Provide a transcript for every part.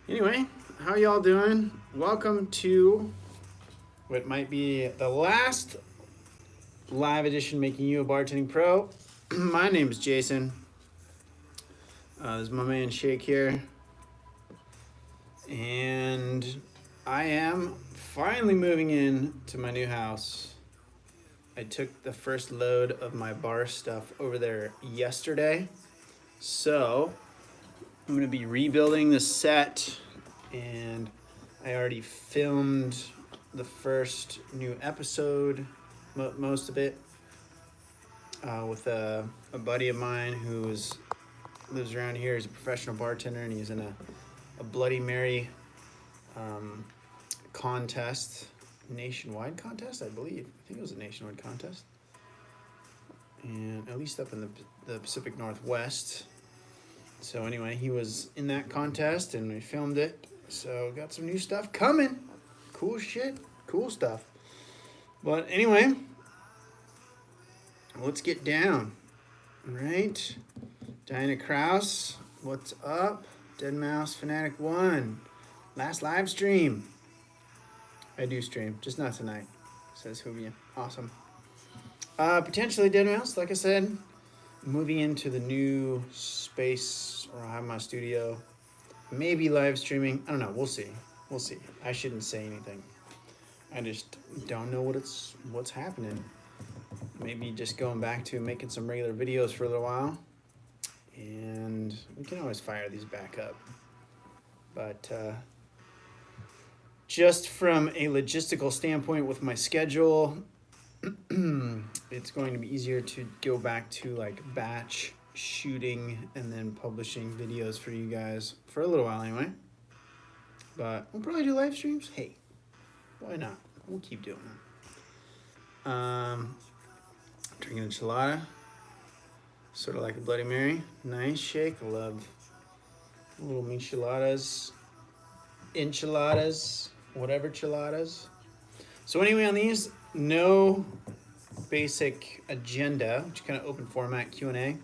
Anyway, how y'all doing? Welcome to what might be the last live edition making you a bartending pro. My name is Jason. This is my man Shake here. And I am finally moving in to my new house. I took the first load of my bar stuff over there yesterday. So I'm going to be rebuilding the set, and I already filmed the first new episode, most of it, with a buddy of mine who lives around here. He's a professional bartender, and he's in a Bloody Mary contest, nationwide contest, I believe. I think it was a nationwide contest, and at least up in the Pacific Northwest. So anyway, he was in that contest and we filmed it. So got some new stuff coming. Cool shit, cool stuff. But anyway, let's get down. All right, Diana Kraus, what's up? Dead Mouse Fanatic 1, last live stream. I do stream, just not tonight, says Hubia. Awesome. Potentially Dead Mouse, like I said. Moving into the new space, or I'll have my studio, maybe live streaming. I don't know. We'll see. We'll see. I shouldn't say anything. I just don't know what's happening. Maybe just going back to making some regular videos for a little while, and we can always fire these back up. But just from a logistical standpoint with my schedule, it's going to be easier to go back to like batch shooting and then publishing videos for you guys for a little while anyway. But we'll probably do live streams. Hey, why not? We'll keep doing it. Drinking enchilada, sort of like a Bloody Mary. Nice shake. I love little micheladas, enchiladas, whatever chiladas. So anyway, on these, no basic agenda, just kind of open format Q&A.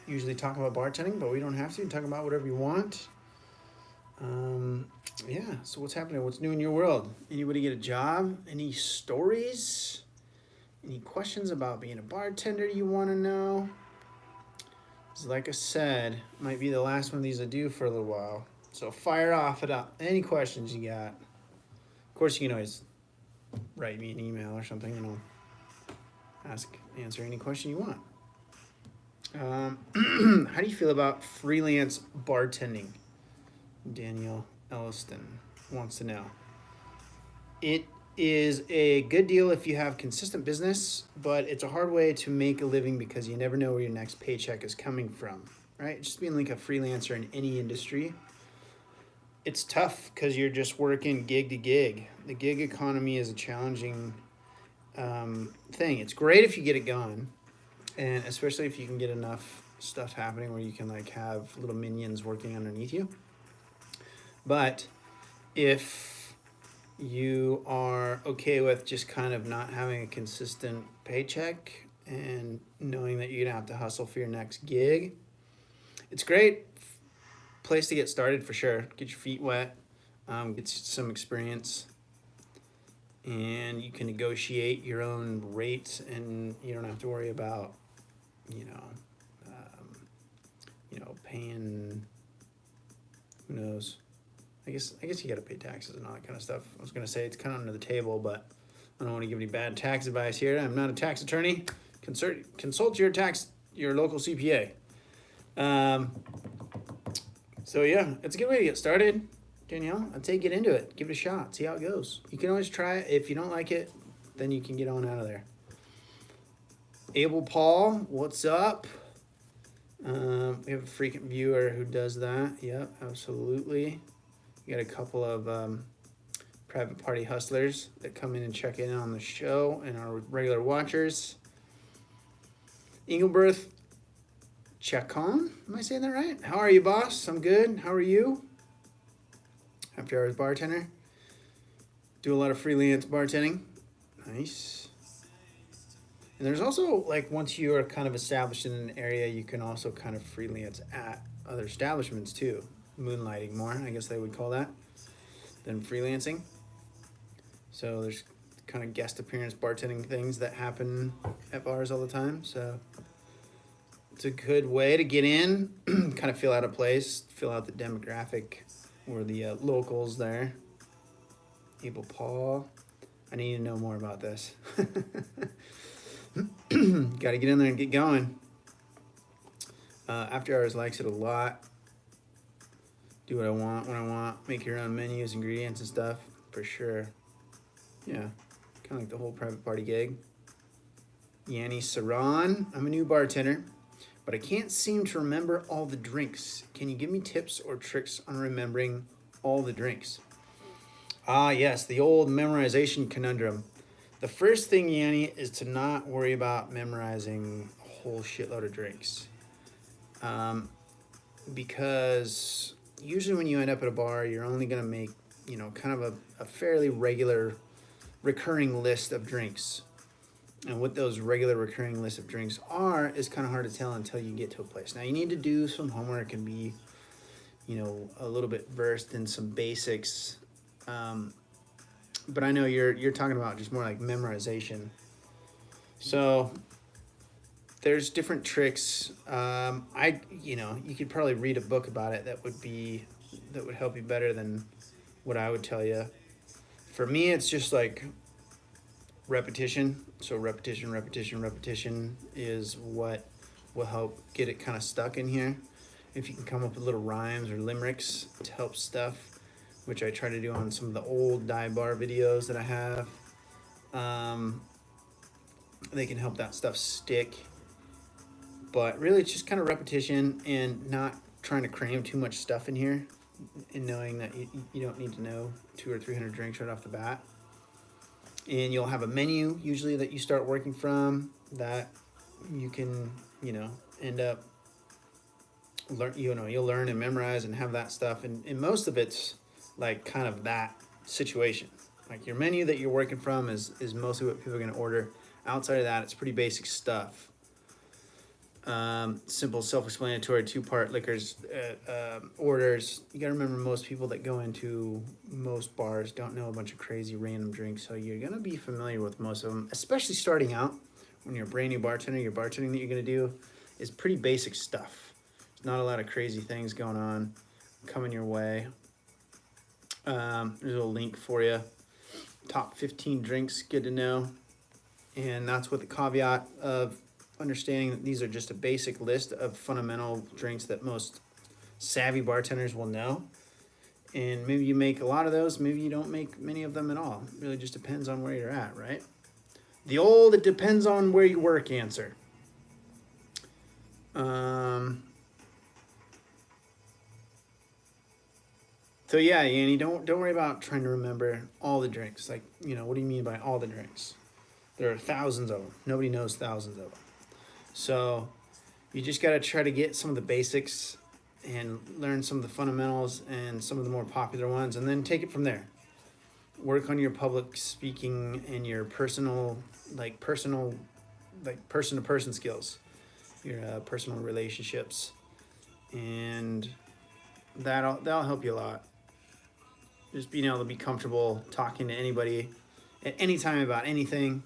Usually talk about bartending, but we don't have to. Talk about whatever you want. Yeah, so what's happening? What's new in your world? Anybody get a job? Any stories? Any questions about being a bartender you want to know? Because like I said, might be the last one of these I do for a little while. So fire off it up. Any questions you got? Of course, you can always write me an email or something, and I'll answer any question you want. How do you feel about freelance bartending? Daniel Elliston wants to know. It is a good deal if you have consistent business, but it's a hard way to make a living because you never know where your next paycheck is coming from, right? Just being like a freelancer in any industry, it's tough because you're just working gig to gig. The gig economy is a challenging thing. It's great if you get it going, and especially if you can get enough stuff happening where you can like have little minions working underneath you. But if you are okay with just kind of not having a consistent paycheck and knowing that you're gonna have to hustle for your next gig, it's great place to get started for sure. Get your feet wet, get some experience, and you can negotiate your own rates, and you don't have to worry about, paying, who knows. I guess you got to pay taxes and all that kind of stuff. I was gonna say it's kind of under the table, but I don't want to give any bad tax advice here. I'm not a tax attorney. Consult your local CPA. So yeah, it's a good way to get started, Danielle. I'd say get into it. Give it a shot. See how it goes. You can always try it. If you don't like it, then you can get on out of there. Abel Paul, what's up? We have a frequent viewer who does that. Yep, absolutely. We got a couple of private party hustlers that come in and check in on the show and our regular watchers. Engelberth Chacon, am I saying that right? How are you, boss? I'm good. How are you? After hours bartender. Do a lot of freelance bartending. Nice. And there's also, like, once you are kind of established in an area, you can also kind of freelance at other establishments too. moonlighting more, I guess they would call that, than freelancing. So there's kind of guest appearance bartending things that happen at bars all the time. So it's a good way to get in, kind of feel out of place, fill out the demographic or the locals there. Abel Paul, I need to know more about this. Got to get in there and get going. After Hours likes it a lot. Do what I want when I want. Make your own menus, ingredients, and stuff for sure. Yeah, kind of like the whole private party gig. Yanni Saran, I'm a new bartender, but I can't seem to remember all the drinks. Can you give me tips or tricks on remembering all the drinks? Ah, yes, the old memorization conundrum. The first thing, Yanni, is to not worry about memorizing a whole shitload of drinks. Because usually when you end up at a bar, you're only going to make, you know, kind of a fairly regular recurring list of drinks. And what those regular recurring lists of drinks are is kind of hard to tell until you get to a place. Now you need to do some homework and be, you know, a little bit versed in some basics. But I know you're talking about just more like memorization. So there's different tricks. You know, you could probably read a book about it that would help you better than what I would tell you. For me, it's just like repetition. So repetition is what will help get it kind of stuck in here. If you can come up with little rhymes or limericks to help stuff, which I try to do on some of the old DIVEBAR videos that I have, they can help that stuff stick. But really, it's just kind of repetition and not trying to cram too much stuff in here, and knowing that you don't need to know 200 or 300 drinks right off the bat. And you'll have a menu usually that you start working from that you can, you know, end up you'll learn and memorize and have that stuff. And most of it's like kind of that situation. Like your menu that you're working from is mostly what people are going to order. Outside of that, it's pretty basic stuff. Simple, self-explanatory, two-part liquors orders. You gotta remember, most people that go into most bars don't know a bunch of crazy random drinks, so you're gonna be familiar with most of them, especially starting out. When you're a brand new bartender, your bartending that you're gonna do is pretty basic stuff. There's not a lot of crazy things going on coming your way. There's a little link for you. Top 15 drinks, good to know. And that's with the caveat of understanding that these are just a basic list of fundamental drinks that most savvy bartenders will know. And maybe you make a lot of those, maybe you don't make many of them at all. It really just depends on where you're at, right? The old "it depends on where you work" answer. So yeah, Yanni, don't worry about trying to remember all the drinks. Like, you know, what do you mean by all the drinks? There are thousands of them. Nobody knows thousands of them. So you just got to try to get some of the basics and learn some of the fundamentals and some of the more popular ones, and then take it from there. Work on your public speaking and your personal person-to-person skills, your personal relationships, and that'll help you a lot. Just being able to be comfortable talking to anybody at any time about anything.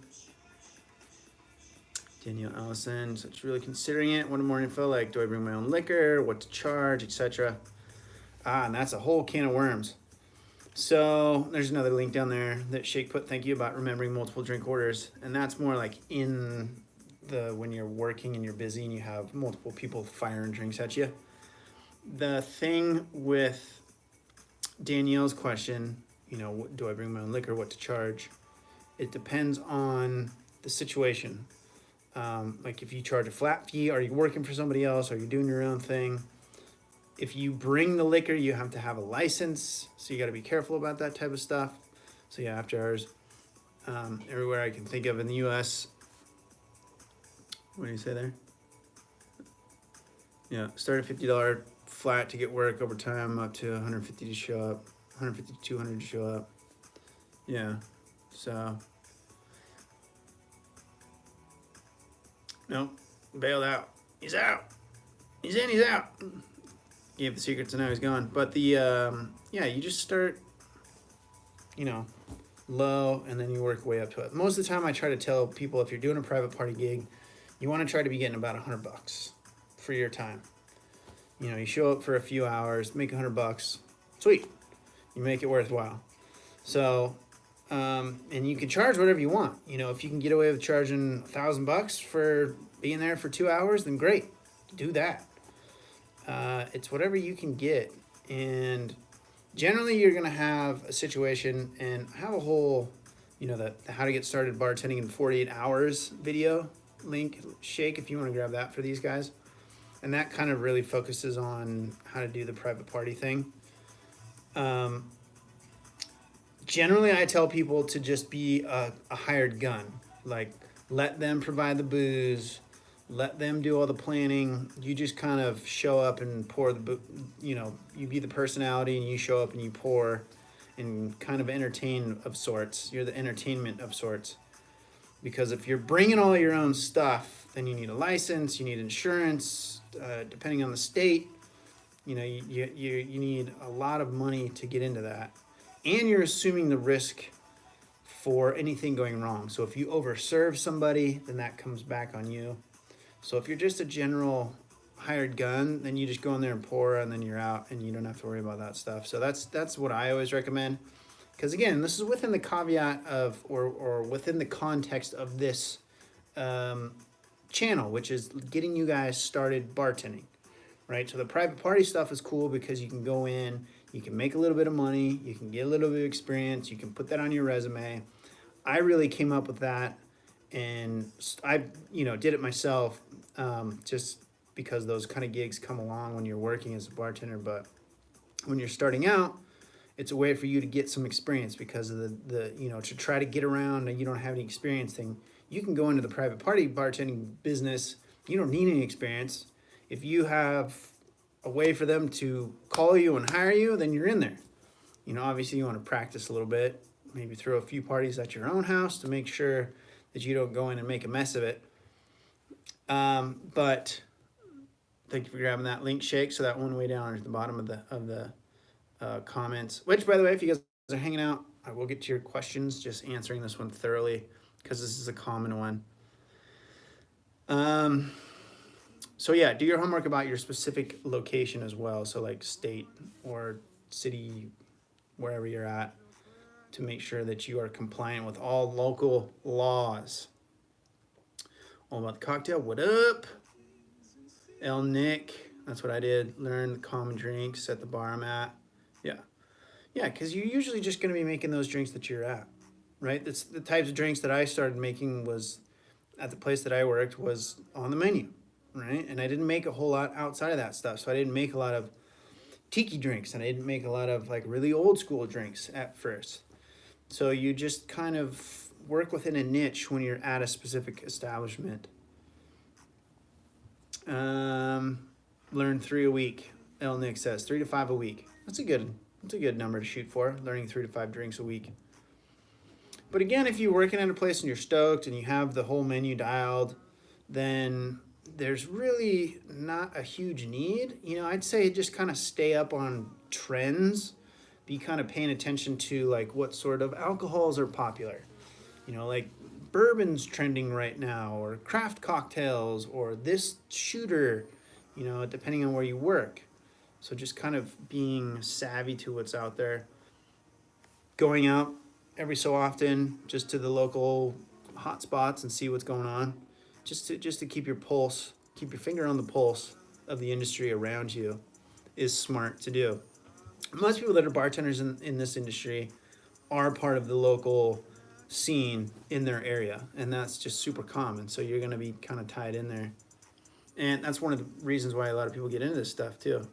Danielle Allison, such really considering it. Wanted more info, like do I bring my own liquor, what to charge, etc. And that's a whole can of worms. So there's another link down there that Shake put, thank you, about remembering multiple drink orders. And that's more like when you're working and you're busy and you have multiple people firing drinks at you. The thing with Danielle's question, you know, do I bring my own liquor, what to charge? It depends on the situation. Like if you charge a flat fee, are you working for somebody else? Are you doing your own thing? If you bring the liquor, you have to have a license. So you got to be careful about that type of stuff. So yeah, After Hours, everywhere I can think of in the US. What do you say there? Yeah, start at $50 flat to get work, over time up to $150 to show up, $150 to $200 to show up. Yeah, so. Nope, bailed out. He's out. He's in, he's out. Gave the secrets and now he's gone. But the yeah, you just start, you know, low and then you work way up to it. Most of the time I try to tell people if you're doing a private party gig, you want to try to be getting about $100 for your time. You know, you show up for a few hours, make $100, sweet. You make it worthwhile. So, and you can charge whatever you want. You know, if you can get away with charging $1,000 for being there for 2 hours, then great, do that. It's whatever you can get. And generally you're going to have a situation, and I have a whole, you know, the how to get started bartending in 48 hours video link, Shake, if you want to grab that for these guys. And that kind of really focuses on how to do the private party thing. Generally I tell people to just be a hired gun. Like, let them provide the booze, let them do all the planning. You just kind of show up and pour the, you know, you be the personality and you show up and you pour and kind of entertain of sorts. You're the entertainment of sorts. Because if you're bringing all your own stuff, then you need a license, you need insurance, depending on the state. You know, you need a lot of money to get into that. And you're assuming the risk for anything going wrong. So if you overserve somebody, then that comes back on you. So if you're just a general hired gun, then you just go in there and pour, and then you're out, and you don't have to worry about that stuff. So that's what I always recommend. Because again, this is within the caveat of, or within the context of this channel, which is getting you guys started bartending, right? So the private party stuff is cool because you can go in, you can make a little bit of money, you can get a little bit of experience, you can put that on your resume. I really came up with that, and I, you know, did it myself, just because those kind of gigs come along when you're working as a bartender. But when you're starting out, it's a way for you to get some experience because of the you know, to try to get around and you don't have any experience thing. You can go into the private party bartending business. You don't need any experience. If you have a way for them to call you and hire you, then you're in there. You know, obviously you want to practice a little bit, maybe throw a few parties at your own house to make sure that you don't go in and make a mess of it. But thank you for grabbing that link, Shake. So that one way down at the bottom of the comments, which, by the way, if you guys are hanging out, I will get to your questions, just answering this one thoroughly because this is a common one. So yeah, do your homework about your specific location as well. So like state or city, wherever you're at, to make sure that you are compliant with all local laws. All about the cocktail, what up? El Nick, that's what I did. Learn the common drinks at the bar I'm at. Yeah. Yeah, because you're usually just going to be making those drinks that you're at, right? That's the types of drinks that I started making was at the place that I worked was on the menu, right? And I didn't make a whole lot outside of that stuff. So I didn't make a lot of tiki drinks, and I didn't make a lot of like really old school drinks at first. So you just kind of work within a niche when you're at a specific establishment. Learn 3 a week. El Nick says 3 to 5 a week. That's a good number to shoot for, learning 3 to 5 drinks a week. But again, if you're working at a place and you're stoked and you have the whole menu dialed, then there's really not a huge need. You know, I'd say just kind of stay up on trends, be kind of paying attention to like what sort of alcohols are popular. You know, like bourbon's trending right now, or craft cocktails, or this shooter, you know, depending on where you work. So just kind of being savvy to what's out there. Going out every so often just to the local hot spots and see what's going on. Just to keep your pulse, keep your finger on the pulse of the industry around you is smart to do. Most people that are bartenders in this industry are part of the local scene in their area, and that's just super common. So you're going to be kind of tied in there. And that's one of the reasons why a lot of people get into this stuff too.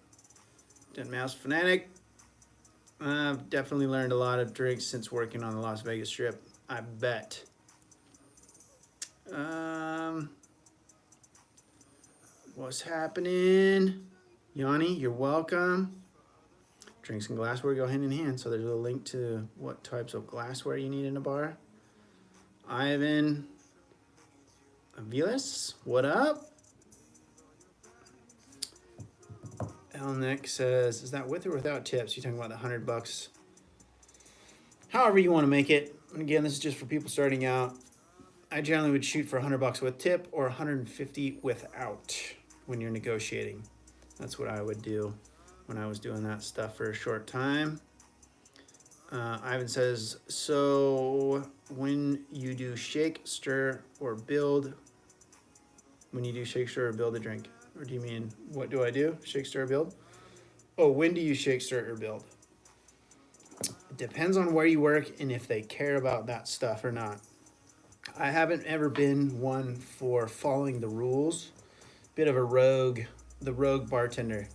Dead Mouse Fanatic. I've definitely learned a lot of drinks since working on the Las Vegas Strip, I bet. What's happening? Yanni, you're welcome. Drinks and glassware go hand in hand, so there's a link to what types of glassware you need in a bar. Ivan Aviles, what up? Elnick says, is that with or without tips? You're talking about the $100. However you want to make it. And again, this is just for people starting out. I generally would shoot for $100 with tip or 150 without when you're negotiating. That's what I would do when I was doing that stuff for a short time. Ivan says, so when you do shake, stir, or build, when you do shake, stir, or build a drink, or do you mean, what do I do? Shake, stir, or build? Oh, when do you shake, stir, or build? It depends on where you work and if they care about that stuff or not. I haven't ever been one for following the rules. Bit of a rogue, the rogue bartender.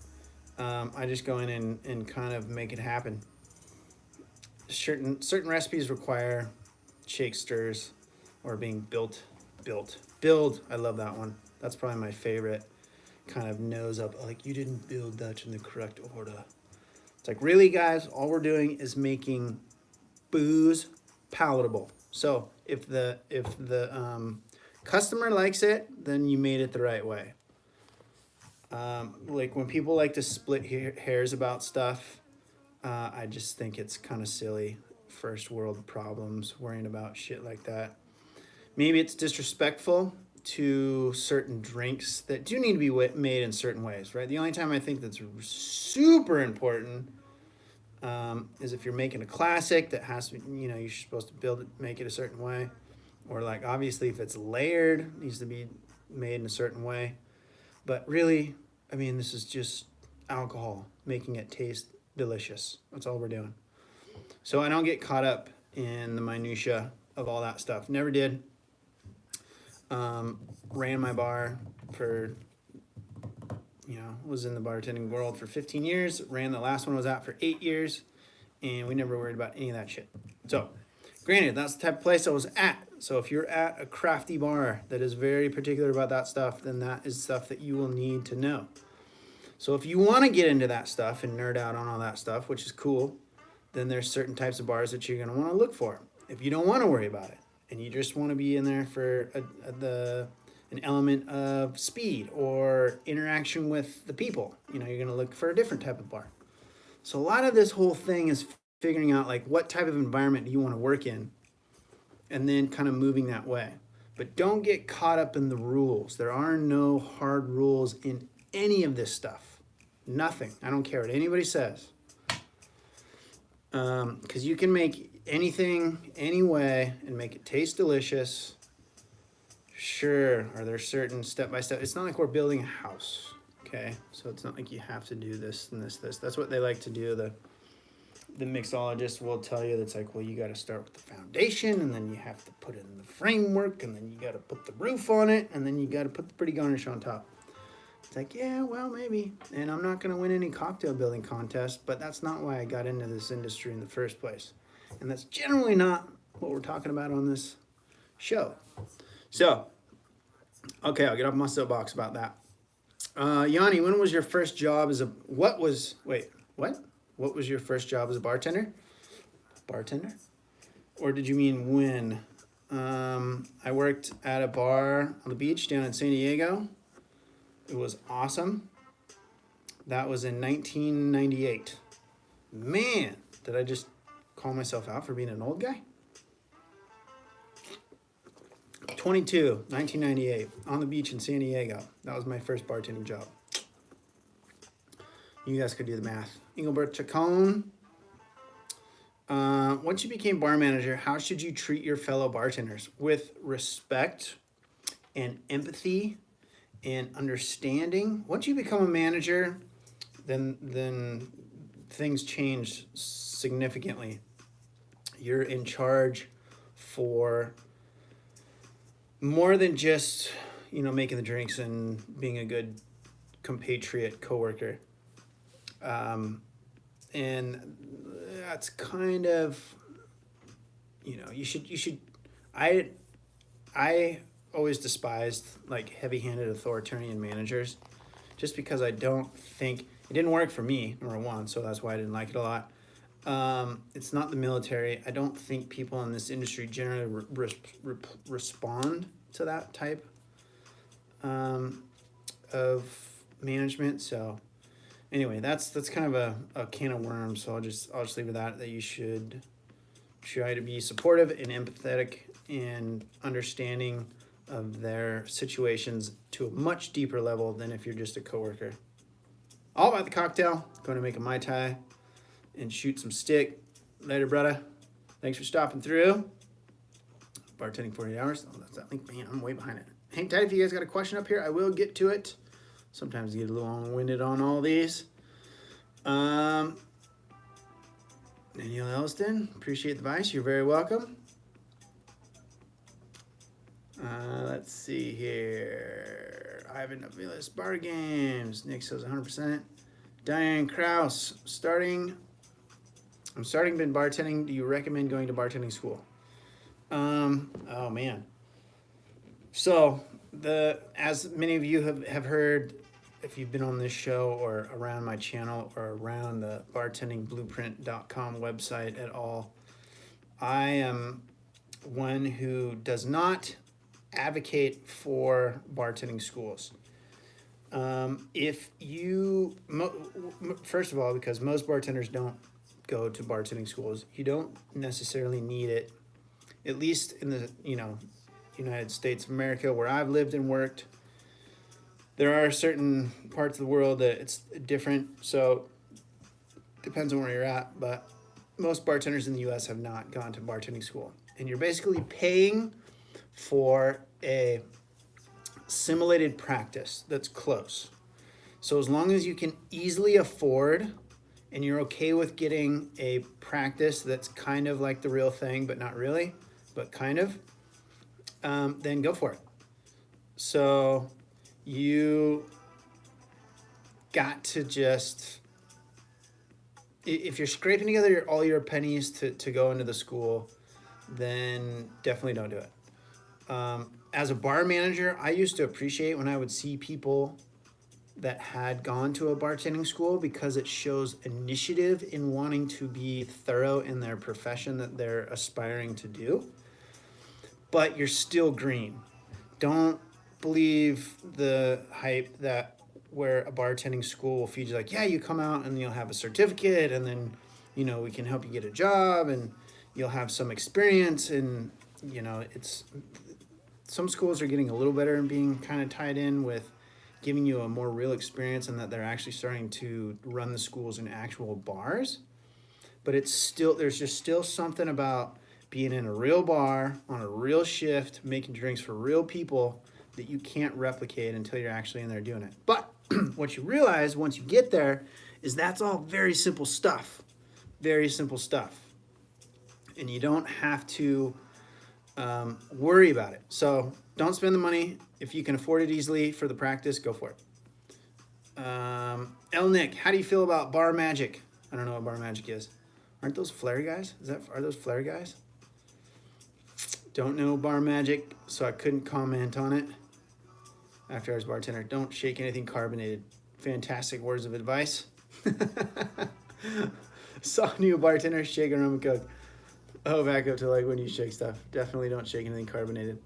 I just go in and kind of make it happen. Certain recipes require shake stirs or being build. I love that one. That's probably my favorite. Kind of nose up, like, you didn't build that in the correct order. It's like, really, guys, all we're doing is making booze palatable. So if the customer likes it, then you made it the right way. Like when people like to split hairs about stuff, I just think it's kind of silly. First world problems, worrying about shit like that. Maybe it's disrespectful to certain drinks that do need to be made in certain ways, right? The only time I think that's super important is if you're making a classic that has to, you're supposed to build it, make it a certain way. Or like, obviously, if it's layered, it needs to be made in a certain way. But really, I mean, this is just alcohol, making it taste delicious. That's all we're doing. So I don't get caught up in the minutia of all that stuff. Never did. Ran my bar for, was in the bartending world for 15 years. Ran the last one I was at for 8 years. And we never worried about any of that shit. So, granted, that's the type of place I was at. So if you're at a crafty bar that is very particular about that stuff, then that is stuff that you will need to know. So if you want to get into that stuff and nerd out on all that stuff, which is cool, then there's certain types of bars that you're going to want to look for. If you don't want to worry about it and you just want to be in there for an element of speed or interaction with the people, you're going to look for a different type of bar. So a lot of this whole thing is figuring out like what type of environment do you want to work in and then kind of moving that way. But don't get caught up in the rules. There are no hard rules in any of this stuff. Nothing. I don't care what anybody says. Because you can make anything any way and make it taste delicious. Sure, are there certain step-by-step? It's not like we're building a house, okay? So it's not like you have to do this and this. That's what they like to do. The mixologist will tell you that's like, well, you got to start with the foundation, and then you have to put it in the framework, and then you got to put the roof on it, and then you got to put the pretty garnish on top. It's like, yeah, well, maybe. And I'm not going to win any cocktail building contest, but that's not why I got into this industry in the first place. And that's generally not what we're talking about on this show. So, okay, I'll get off my soapbox about that. Yanni, when was your first job as a... What was your first job as a bartender? Bartender? Or did you mean when? I worked at a bar on the beach down in San Diego. It was awesome. That was in 1998. Man, did I just call myself out for being an old guy? 22, 1998, on the beach in San Diego. That was my first bartending job. You guys could do the math. Engelbert Chacon. Once you became bar manager, how should you treat your fellow bartenders? With respect and empathy and understanding. Once you become a manager, then things change significantly. You're in charge for more than just, making the drinks and being a good compatriot coworker. And that's kind of, you should, I always despised like heavy-handed authoritarian managers just because I don't think, it didn't work for me, number one, so that's why I didn't like it a lot. It's not the military. I don't think people in this industry generally respond to that type of management. So Anyway, that's kind of a can of worms. So I'll just leave it at that you should try to be supportive and empathetic and understanding of their situations to a much deeper level than if you're just a coworker. All about the cocktail. Going to make a Mai Tai and shoot some stick. Later, brother. Thanks for stopping through. Bartending 48 hours. Oh, that's that link. Man, I'm way behind it. Hang tight if you guys got a question up here. I will get to it. Sometimes you get a little long-winded on all these. Danielle Elliston, appreciate the advice. You're very welcome. Let's see here. Ivan Avilas, Bar Games. Nick says 100%. Diane Kraus, I'm starting been bartending. Do you recommend going to bartending school? Oh man. So as many of you have heard, if you've been on this show or around my channel or around the bartendingblueprint.com website at all, I am one who does not advocate for bartending schools. First of all, because most bartenders don't go to bartending schools, you don't necessarily need it, at least in the United States of America, where I've lived and worked. There are certain parts of the world that it's different, so depends on where you're at, but most bartenders in the US have not gone to bartending school. And you're basically paying for a simulated practice that's close. So as long as you can easily afford and you're okay with getting a practice that's kind of like the real thing, but not really, but kind of, then go for it. So you got to just, if you're scraping together all your pennies to go into the school, then definitely don't do it. As a bar manager, I used to appreciate when I would see people that had gone to a bartending school, because it shows initiative in wanting to be thorough in their profession that they're aspiring to do. But you're still green. Don't believe the hype that where a bartending school will feed you like, yeah, you come out and you'll have a certificate and then, we can help you get a job and you'll have some experience. And, some schools are getting a little better and being kind of tied in with giving you a more real experience, and that they're actually starting to run the schools in actual bars. But there's just still something about being in a real bar on a real shift, making drinks for real people, that you can't replicate until you're actually in there doing it. But what you realize once you get there is that's all very simple stuff. Very simple stuff. And you don't have to worry about it. So don't spend the money. If you can afford it easily for the practice, go for it. El Nick, how do you feel about bar magic? I don't know what bar magic is. Aren't those flare guys? Are those flare guys? Don't know bar magic, so I couldn't comment on it. After hours bartender, don't shake anything carbonated. Fantastic words of advice. Saw new bartender shaking rum and coke. Oh, back up to like when you shake stuff. Definitely don't shake anything carbonated.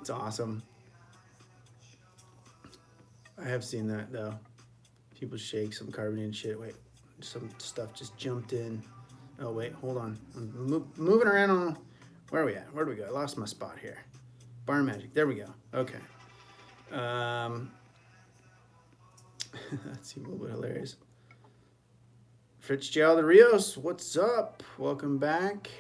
It's awesome. I have seen that though. People shake some carbonated shit. Wait, some stuff just jumped in. Oh wait, hold on. I'm moving around on. Where are we at? Where do we go? I lost my spot here. Bar magic. There we go. Okay. That seemed a little bit hilarious. Fitzgerald Rios, what's up? Welcome back.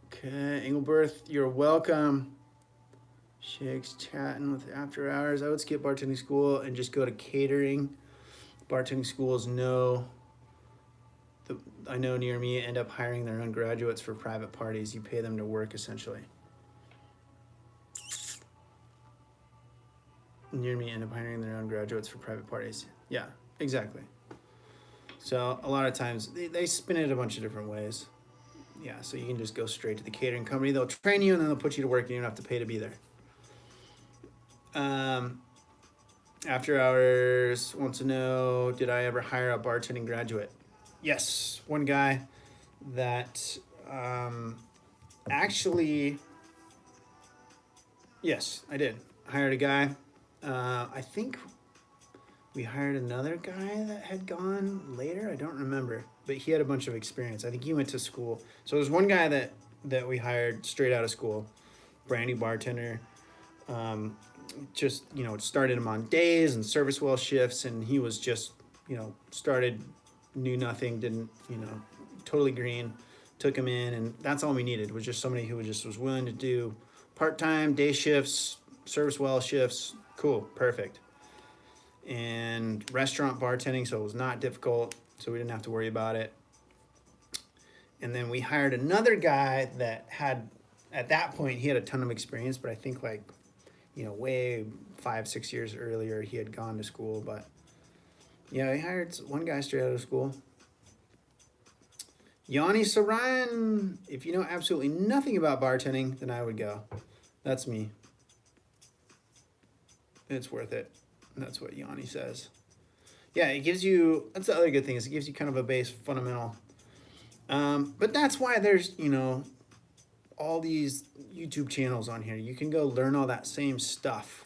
Okay, Engelberth, you're welcome. Shakes chatting with after hours. I would skip bartending school and just go to catering. Bartending schools I know near me end up hiring their own graduates for private parties. You pay them to work essentially. Near me end up hiring their own graduates for private parties. Yeah, exactly. So a lot of times they spin it a bunch of different ways. Yeah, so you can just go straight to the catering company. They'll train you and then they'll put you to work and you don't have to pay to be there. After hours wants to know, did I ever hire a bartending graduate? Yes, one guy that actually, yes, I did. I hired a guy I think we hired another guy that had gone later. I don't remember, but he had a bunch of experience. I think he went to school. So there's one guy that we hired straight out of school, brand new bartender. Just, you know, started him on days and service well shifts, and he was just, you know, started, knew nothing, didn't, you know, totally green. Took him in, and that's all we needed, was just somebody who was willing to do part-time day shifts, service well shifts. Cool, perfect. And restaurant bartending, so it was not difficult, so we didn't have to worry about it. And then we hired another guy that had, at that point, he had a ton of experience, but I think like, you know, way 5-6 years earlier he had gone to school. But yeah, we hired one guy straight out of school. Yanni Saran, if you know absolutely nothing about bartending, then I would go. That's me. It's worth it. That's what Yanni says. Yeah, it gives you, that's the other good thing, is it gives you kind of a base fundamental. But that's why there's, you know, all these YouTube channels on here. You can go learn all that same stuff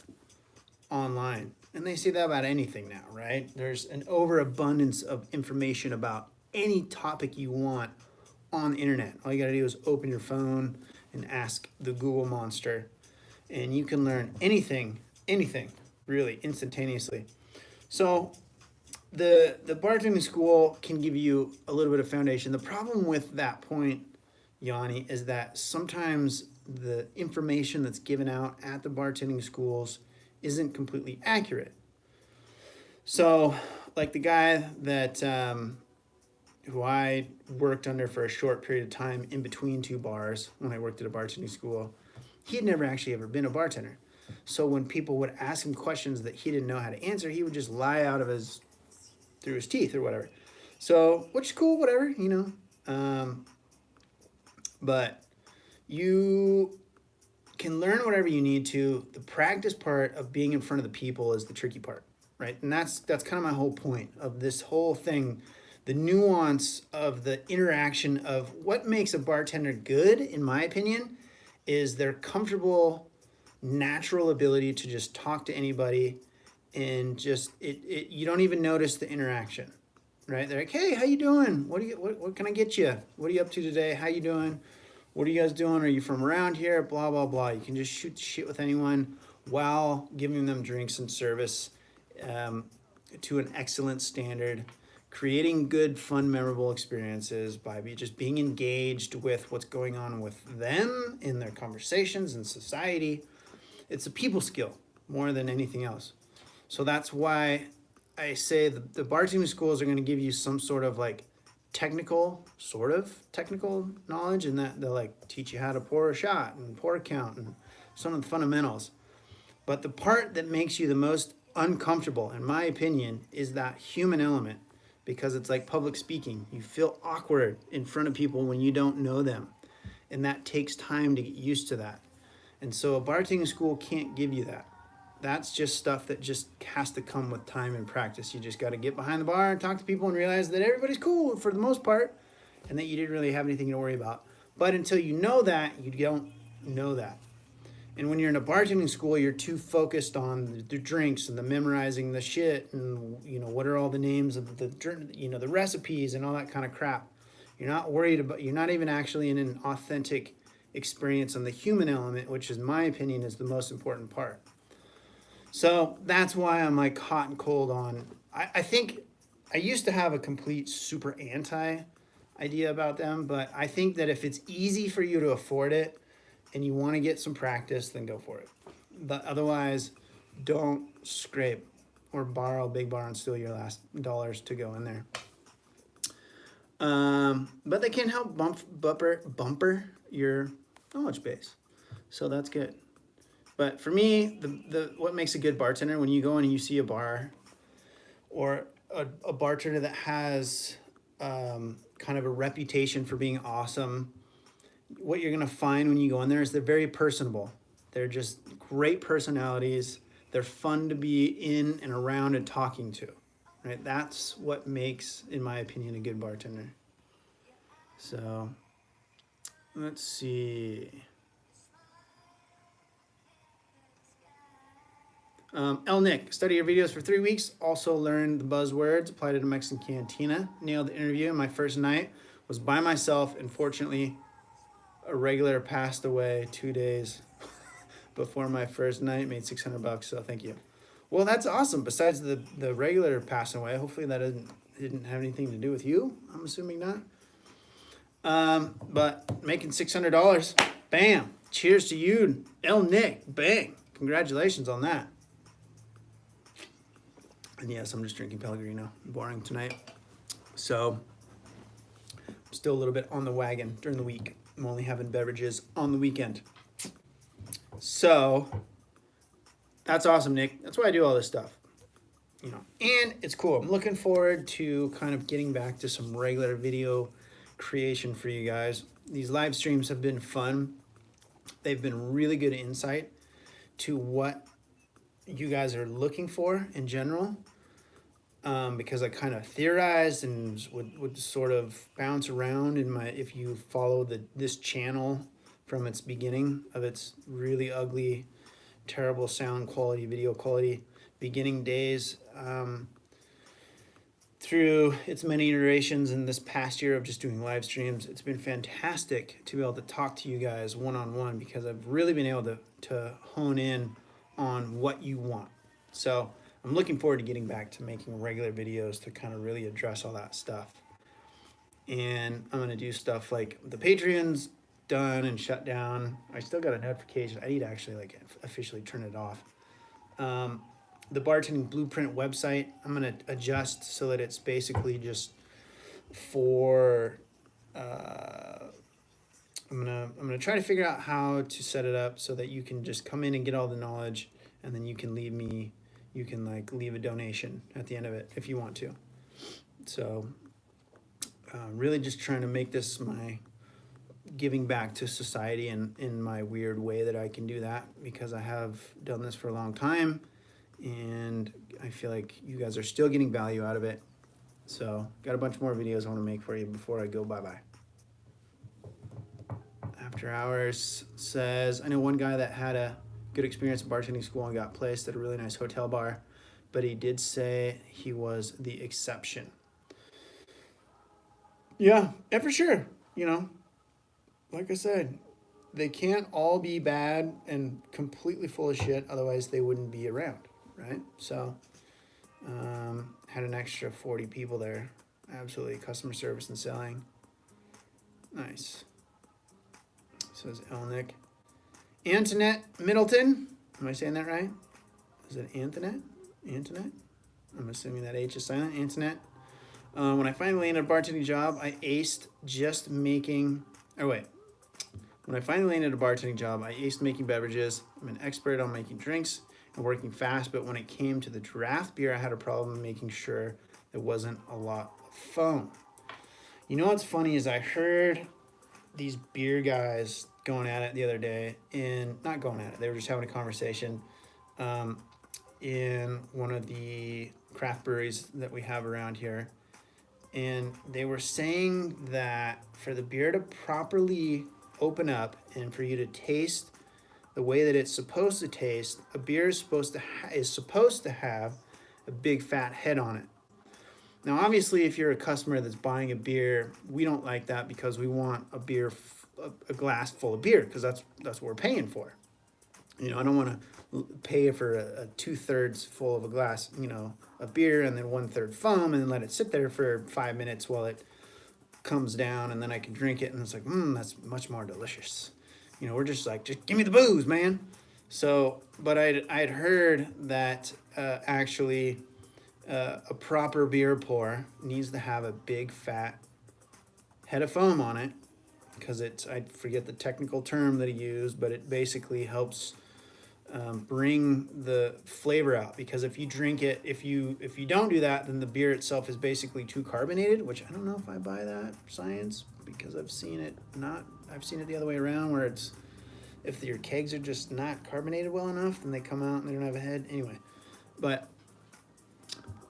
online. And they say that about anything now, right? There's an overabundance of information about any topic you want on the internet. All you gotta do is open your phone and ask the Google monster, and you can learn anything really instantaneously. So the bartending school can give you a little bit of foundation. The problem with that point, Yanni, is that sometimes the information that's given out at the bartending schools isn't completely accurate. So like the guy that who I worked under for a short period of time in between two bars when I worked at a bartending school, he had never actually ever been a bartender. So when people would ask him questions that he didn't know how to answer, he would just lie out of through his teeth or whatever. So, which is cool, whatever, you know. But you can learn whatever you need to. The practice part of being in front of the people is the tricky part, right? And that's kind of my whole point of this whole thing. The nuance of the interaction of what makes a bartender good, in my opinion, is their comfortable, natural ability to just talk to anybody, and just you don't even notice the interaction, right? They're like, "Hey, how you doing? What can I get you? What are you up to today? How you doing? What are you guys doing? Are you from around here? Blah blah blah." You can just shoot shit with anyone while giving them drinks and service to an excellent standard. Creating good, fun, memorable experiences by just being engaged with what's going on with them in their conversations and society. It's a people skill more than anything else. So that's why I say the bartending schools are going to give you some sort of like technical knowledge, and that they'll like teach you how to pour a shot and pour a count and some of the fundamentals. But the part that makes you the most uncomfortable, in my opinion, is that human element. Because it's like public speaking. You feel awkward in front of people when you don't know them. And that takes time to get used to that. And so a bartending school can't give you that. That's just stuff that just has to come with time and practice. You just got to get behind the bar and talk to people and realize that everybody's cool for the most part, and that you didn't really have anything to worry about. But until you know that, you don't know that. And when you're in a bartending school, you're too focused on the drinks and the memorizing the shit and, you know, what are all the names of the, you know, the recipes and all that kind of crap. You're not worried about, you're not even actually in an authentic experience on the human element, which in my opinion is the most important part. So that's why I'm like hot and cold on, I think I used to have a complete super anti idea about them, but I think that if it's easy for you to afford it, and you want to get some practice, then go for it. But otherwise, don't scrape or borrow Big Bar and steal your last dollars to go in there. But they can help bumper your knowledge base. So that's good. But for me, what makes a good bartender, when you go in and you see a bar or a bartender that has kind of a reputation for being awesome, what you're going to find when you go in there is they're very personable. They're just great personalities. They're fun to be in and around and talking to, right? That's what makes, in my opinion, a good bartender. So let's see. El Nick, study your videos for 3 weeks. Also learned the buzzwords, applied it to Mexican Cantina. Nailed the interview. My first night was by myself. And fortunately, a regular passed away 2 days before my first night. Made $600, so thank you. Well, that's awesome. Besides the regular passing away, hopefully that didn't have anything to do with you. I'm assuming not. But making $600, bam. Cheers to you, El Nick. Bang. Congratulations on that. And yes, I'm just drinking Pellegrino. Boring tonight. So, I'm still a little bit on the wagon during the week. I'm only having beverages on the weekend. So, that's awesome, Nick. That's why I do all this stuff. You know, and it's cool. I'm looking forward to kind of getting back to some regular video creation for you guys. These live streams have been fun. They've been really good insight to what you guys are looking for in general, because I kind of theorized and would sort of bounce around in my, if you follow this channel from its beginning of its really ugly, terrible sound quality, video quality beginning days, through its many iterations in this past year of just doing live streams. It's been fantastic to be able to talk to you guys one-on-one, because I've really been able to hone in on what you want. So I'm looking forward to getting back to making regular videos to kind of really address all that stuff. And I'm going to do stuff like the Patreon's done and shut down. I still got a notification. I need to actually like officially turn it off. The Bartending Blueprint website, I'm going to adjust so that it's basically just for, I'm gonna try to figure out how to set it up so that you can just come in and get all the knowledge, and then you can leave a donation at the end of it if you want to. So really just trying to make this my giving back to society in my weird way that I can do that, because I have done this for a long time. And I feel like you guys are still getting value out of it. So, got a bunch more videos I want to make for you before I go bye-bye. After Hours says, I know one guy that had a good experience at bartending school and got placed at a really nice hotel bar, but he did say he was the exception. Yeah, and for sure. You know, like I said, they can't all be bad and completely full of shit, otherwise they wouldn't be around. Right? So, had an extra 40 people there. Absolutely. Customer service and selling. Nice. Says Elnick. Antoinette Middleton. Am I saying that right? Is it Antoinette? Antoinette? I'm assuming that H is silent. Antoinette. When I finally landed a bartending job, I aced just making... When I finally landed a bartending job, I aced making beverages. I'm an expert on making drinks and working fast, but when it came to the draft beer, I had a problem making sure there wasn't a lot of foam. You know what's funny is I heard these beer guys going at it the other day, not going at it, they were just having a conversation in one of the craft breweries that we have around here. And they were saying that for the beer to properly open up and for you to taste the way that it's supposed to taste, a beer is supposed to have a big fat head on it. Now, obviously, if you're a customer that's buying a beer, we don't like that, because we want a beer, a glass full of beer, because that's what we're paying for. You know, I don't want to pay for a 2/3 full of a glass, you know, of beer, and then 1/3 foam, and then let it sit there for 5 minutes while it comes down, and then I can drink it, and it's like, that's much more delicious. You know, we're just like, just give me the booze, man. So, but I'd heard that actually a proper beer pour needs to have a big fat head of foam on it, because I forget the technical term that he used, but it basically helps bring the flavor out. Because if you drink it, if you don't do that, then the beer itself is basically too carbonated, which I don't know if I buy that science, because I've seen it the other way around, where it's, if your kegs are just not carbonated well enough, then they come out and they don't have a head. Anyway, but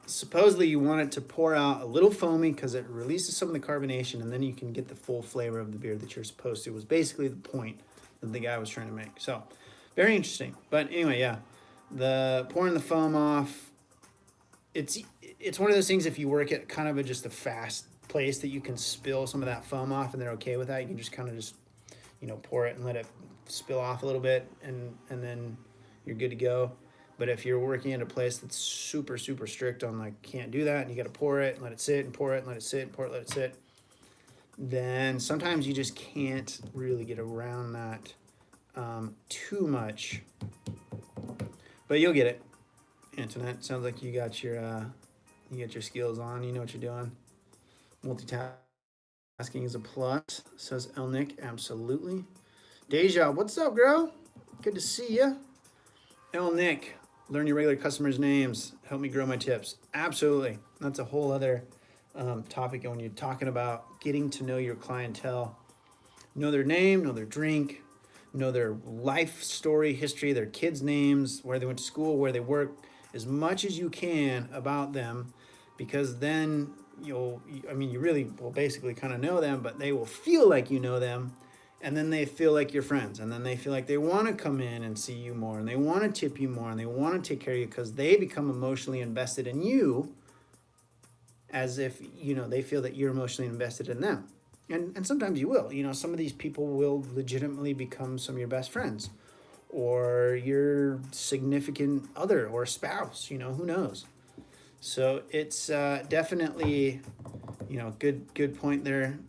supposedly you want it to pour out a little foamy, because it releases some of the carbonation, and then you can get the full flavor of the beer that you're supposed to. Was basically the point that the guy was trying to make. So, very interesting. But anyway, yeah. The pouring the foam off, it's one of those things. If you work at kind of just a fast place that you can spill some of that foam off and they're okay with that, you can just kind of just, pour it and let it spill off a little bit, and then you're good to go. But if you're working at a place that's super, super strict on like can't do that, and you got to pour it and let it sit and pour it and let it sit and pour it, let it sit, then sometimes you just can't really get around that too much. But you'll get it, Antoinette. Sounds like you got your skills on. You know what you're doing. Multitasking is a plus, says Elnick. Absolutely. Deja, what's up, girl? Good to see you. Elnick, learn your regular customers' names. Help me grow my tips. Absolutely. That's a whole other topic when you're talking about getting to know your clientele. Know their name, know their drink, know their life story, history, their kids' names, where they went to school, where they work, as much as you can about them, because then you really will basically kind of know them, but they will feel like you know them, and then they feel like you're friends, and then they feel like they want to come in and see you more, and they want to tip you more, and they want to take care of you because they become emotionally invested in you, as if they feel that you're emotionally invested in them. And sometimes you will. Some of these people will legitimately become some of your best friends or your significant other or spouse, who knows. So it's definitely, good point there,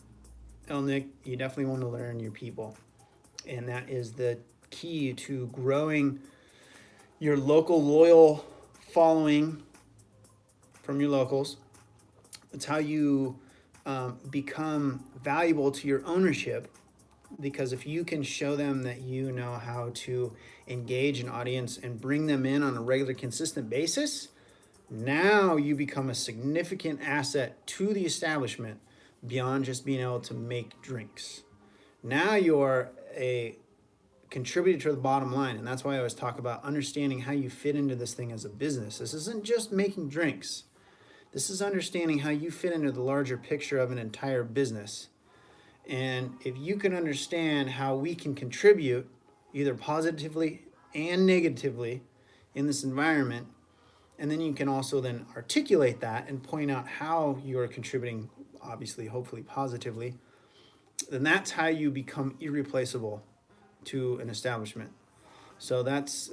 Elnick. You definitely want to learn your people. And that is the key to growing your local loyal following from your locals. It's how you become valuable to your ownership, because if you can show them that you know how to engage an audience and bring them in on a regular, consistent basis, now you become a significant asset to the establishment beyond just being able to make drinks. Now you're a contributor to the bottom line, and that's why I always talk about understanding how you fit into this thing as a business. This isn't just making drinks. This is understanding how you fit into the larger picture of an entire business. And if you can understand how we can contribute either positively and negatively in this environment, and then you can also then articulate that and point out how you are contributing, obviously, hopefully positively, then that's how you become irreplaceable to an establishment. So that's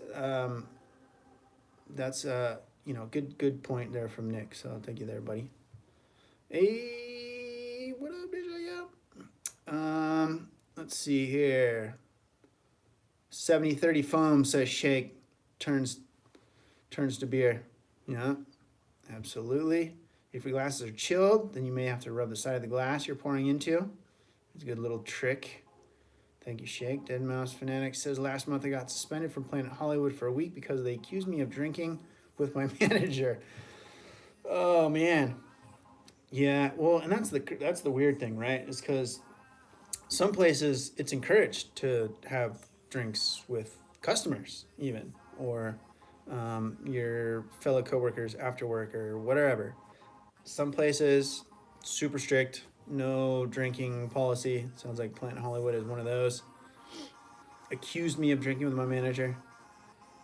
good point there from Nick. So thank you there, buddy. Hey, what up, Bishop? Let's see here. 70-30 foam, says Shake, turns to beer. Yeah, absolutely. If your glasses are chilled, then you may have to rub the side of the glass you're pouring into. It's a good little trick. Thank you, Shake. Dead Mouse Fanatic says, last month I got suspended from Planet Hollywood for a week because they accused me of drinking with my manager. Oh, man. Yeah, well, and that's the weird thing, right? Is because some places it's encouraged to have drinks with customers, even, or your fellow coworkers after work or whatever. Some places super strict, no drinking policy. Sounds like Planet Hollywood is one of those. Accused me of drinking with my manager,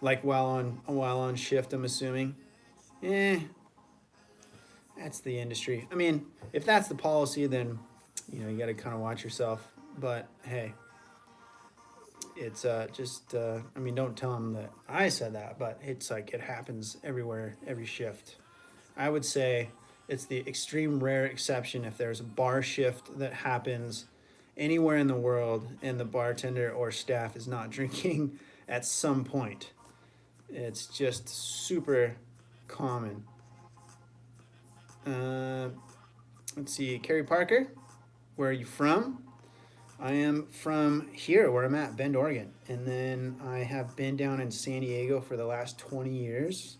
like while on shift, I'm assuming. That's the industry. I mean, if that's the policy, then you got to kind of watch yourself. But hey, it's don't tell them that I said that, but it's like it happens everywhere, every shift. I would say it's the extreme rare exception if there's a bar shift that happens anywhere in the world and the bartender or staff is not drinking at some point. It's just super common. Let's see, Carrie Parker, where are you from? I am from here, where I'm at, Bend, Oregon. And then I have been down in San Diego for the last 20 years.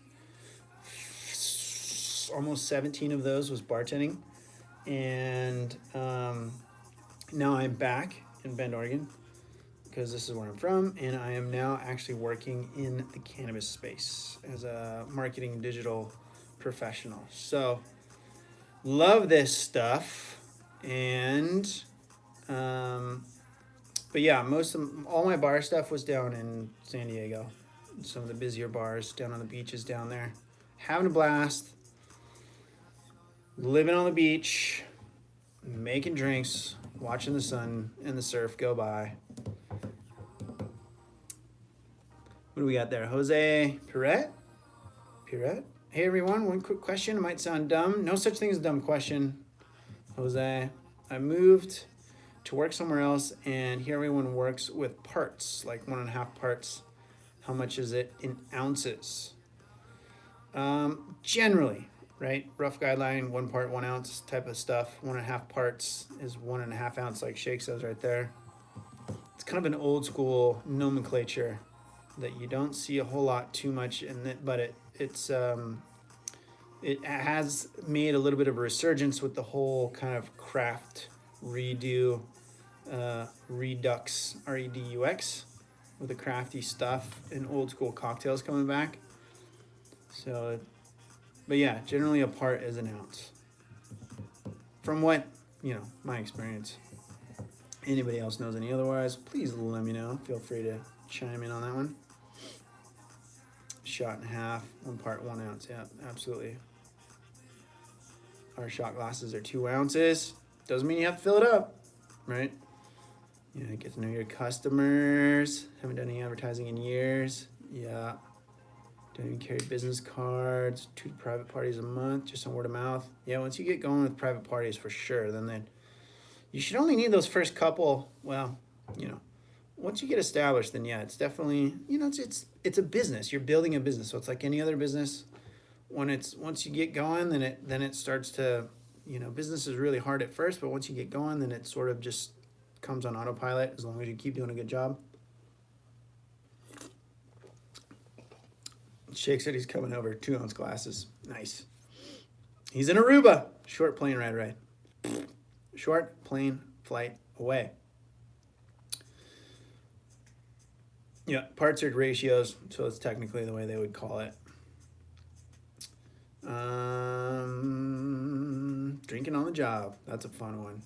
Almost 17 of those was bartending. And now I'm back in Bend, Oregon, because this is where I'm from. And I am now actually working in the cannabis space as a marketing digital professional. So love this stuff. And but yeah, all my bar stuff was down in San Diego. some of the busier bars down on the beaches down there. Having a blast, living on the beach, making drinks, watching the sun and the surf go by. What do we got there? Jose Pirette? Hey everyone, one quick question. It might sound dumb. No such thing as a dumb question. Jose, I moved to work somewhere else and here everyone works with parts, like 1.5 parts. How much is it in ounces? Generally, right? Rough guideline, 1 part, 1 ounce type of stuff. 1.5 parts is 1.5 ounce, like Shake says right there. It's kind of an old school nomenclature that you don't see a whole lot too much in it, but it has made a little bit of a resurgence with the whole kind of craft redo, redux, R-E-D-U-X, with the crafty stuff and old school cocktails coming back. So, but yeah, generally a part is an ounce. From what, my experience. Anybody else knows any otherwise, please let me know. Feel free to chime in on that one. Shot and a half, 1 part, 1 ounce. Yeah, absolutely. Our shot glasses are 2 ounces. Doesn't mean you have to fill it up, right? Get to know your customers. Haven't done any advertising in years. Yeah. Don't even carry business cards. 2 private parties a month, just on word of mouth. Yeah, once you get going with private parties, for sure, then you should only need those first couple. Well, once you get established, then yeah, it's definitely, it's a business. You're building a business, so it's like any other business. Once you get going, then it starts to, business is really hard at first, but once you get going, then it sort of just comes on autopilot as long as you keep doing a good job. Shake said he's coming over, 2 ounce glasses. Nice. He's in Aruba. Short plane ride, right? Short plane flight away. Yeah, parts are ratios, so it's technically the way they would call it. Drinking on the job. That's a fun one.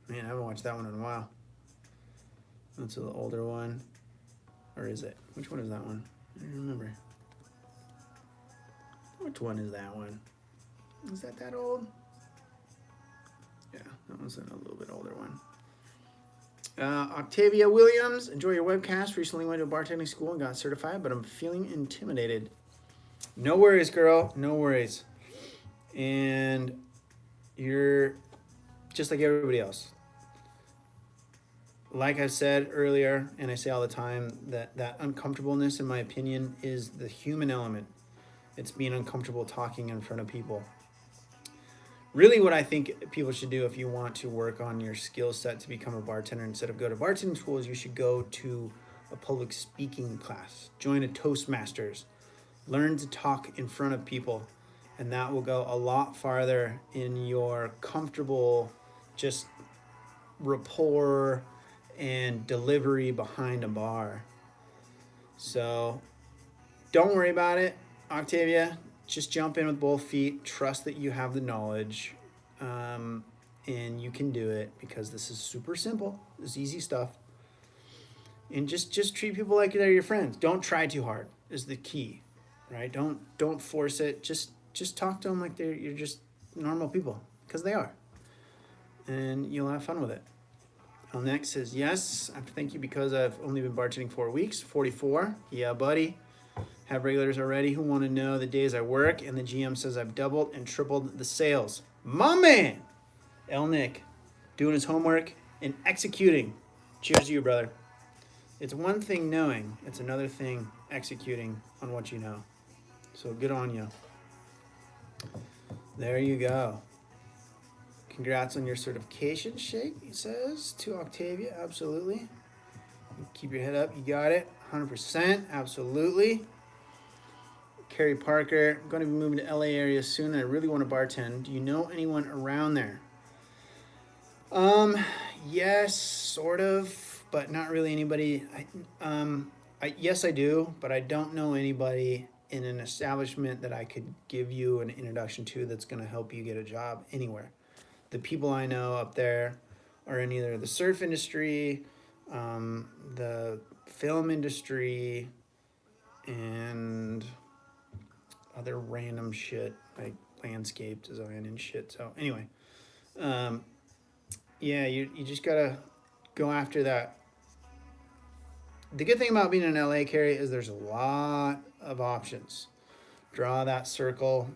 Man, I haven't watched that one in a while. That's the older one. Or is it? Which one is that one? I don't remember. Which one is that one? Is that old? Yeah, that one's a little bit older one. Octavia Williams, enjoy your webcast. Recently went to a bartending school and got certified, but I'm feeling intimidated. No worries, girl. No worries. And you're just like everybody else. Like I said earlier, and I say all the time, that uncomfortableness, in my opinion, is the human element. It's being uncomfortable talking in front of people. Really what I think people should do if you want to work on your skill set to become a bartender, instead of go to bartending school, is you should go to a public speaking class. Join a Toastmasters. Learn to talk in front of people. And that will go a lot farther in your comfortable just rapport and delivery behind a bar. So don't worry about it, Octavia. Just jump in with both feet. Trust that you have the knowledge, and you can do it, because this is super simple. This is easy stuff. And just treat people like they're your friends. Don't try too hard is the key, right? Don't force it. Just talk to them like you're just normal people, because they are, and you'll have fun with it. Next says, yes, I have to thank you because I've only been bartending 4 weeks. 44. Yeah, buddy. Have regulars already who want to know the days I work, and the GM says I've doubled and tripled the sales. My man, El Nick, doing his homework and executing. Cheers to you, brother. It's one thing knowing, it's another thing executing on what you know. So good on you. There you go. Congrats on your certification, Shake, he says to Octavia. Absolutely. Keep your head up. You got it. 100%. Absolutely. Carrie Parker, I'm going to be moving to LA area soon, and I really want to bartend. Do you know anyone around there? Yes, sort of, but not really anybody. Yes, I do, but I don't know anybody in an establishment that I could give you an introduction to that's going to help you get a job anywhere. The people I know up there are in either the surf industry, the film industry, and other random shit like landscape design and shit. So anyway, yeah, you just gotta go after that. The good thing about being in LA, Carrie, is there's a lot of options. Draw that circle